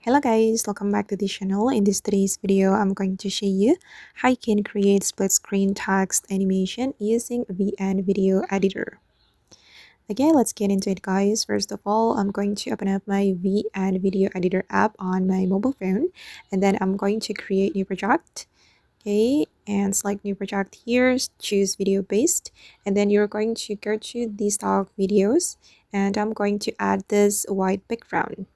Hello guys, welcome back to the channel. In today's video, I'm going to show you how you can create split screen text animation using VN Video Editor. Okay, let's get into it guys. First of all, I'm going to open up my VN Video Editor app on my mobile phone, and then I'm going to create new project. Okay, and select new project here, choose video based, and then you're going to go to the stock videos, and I'm going to add this white background.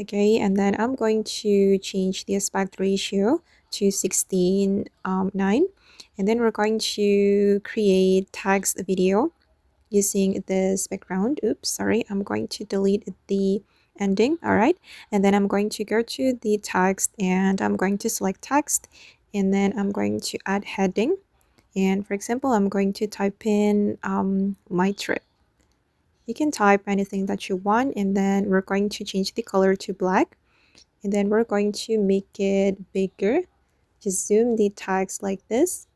Okay, and then I'm going to change the aspect ratio to 16:9, and then we're going to create text video using this background. Oops, sorry, I'm going to delete the ending. All right, and then I'm going to go to the text and I'm going to select text, and then I'm going to add heading, and for example, I'm going to type in my trip. You can type anything that you want, and then we're going to change the color to black, and then we're going to make it bigger. Just zoom the text like this.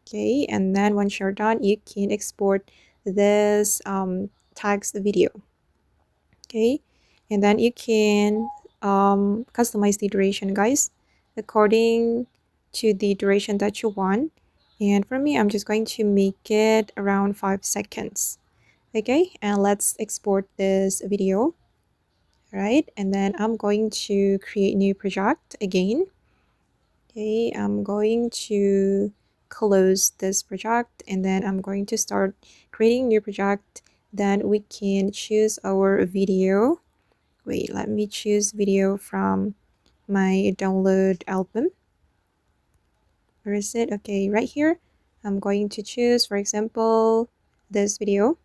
Okay, and then once you're done, you can export this text video. Okay, and then you can customize the duration guys according to the duration that you want, and for me I'm just going to make it around 5 seconds. Okay, and let's export this video. Right, and then I'm going to create new project again. Okay, I'm going to close this project, and then I'm going to start creating new project. Then we can choose our video. Wait, let me choose video from my download album. Where is it? Okay, right here. I'm going to choose, for example, this video,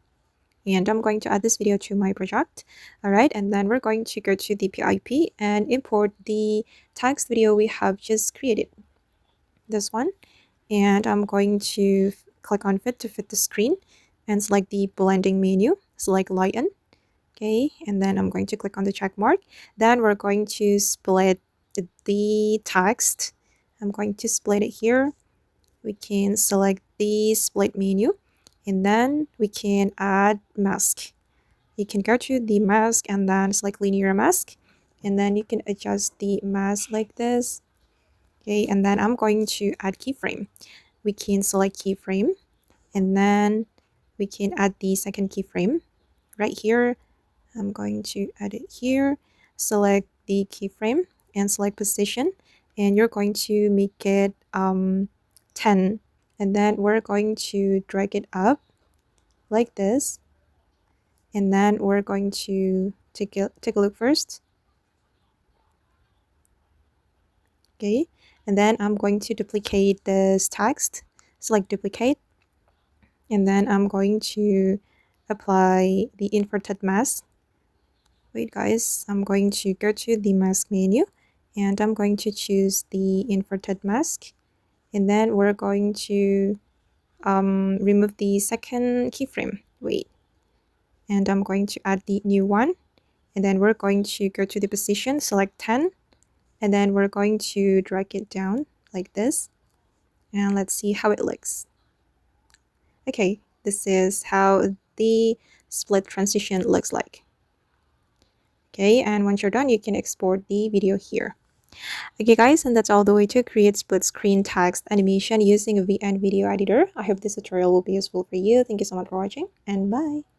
and I'm going to add this video to my project. All right, and then we're going to go to the PIP and import the text video we have just created, this one, and I'm going to click on fit to fit the screen and select the blending menu, select lighten. Okay, and then I'm going to click on the check mark. Then we're going to split the text. I'm going to split it here. We can select the split menu, and then we can add mask. You can go to the mask and then select linear mask, and then you can adjust the mask like this. Okay, and then I'm going to add keyframe. We can select keyframe, and then we can add the second keyframe right here. I'm going to add it here, select the keyframe and select position, and you're going to make it 10, and then we're going to drag it up like this, and then we're going to take a look first. Okay, and then I'm going to duplicate this text, select duplicate, and then I'm going to apply the inverted mask. Wait guys, I'm going to go to the mask menu, and I'm going to choose the inverted mask, and then we're going to remove the second keyframe. Wait, and I'm going to add the new one, and then we're going to go to the position, select 10, and then we're going to drag it down like this, and let's see how it looks. Okay, this is how the split transition looks like. Okay, and once you're done, you can export the video here. Okay guys, and that's all the way to create split screen text animation using a VN Video Editor. I hope this tutorial will be useful for you. Thank you so much for watching, and bye.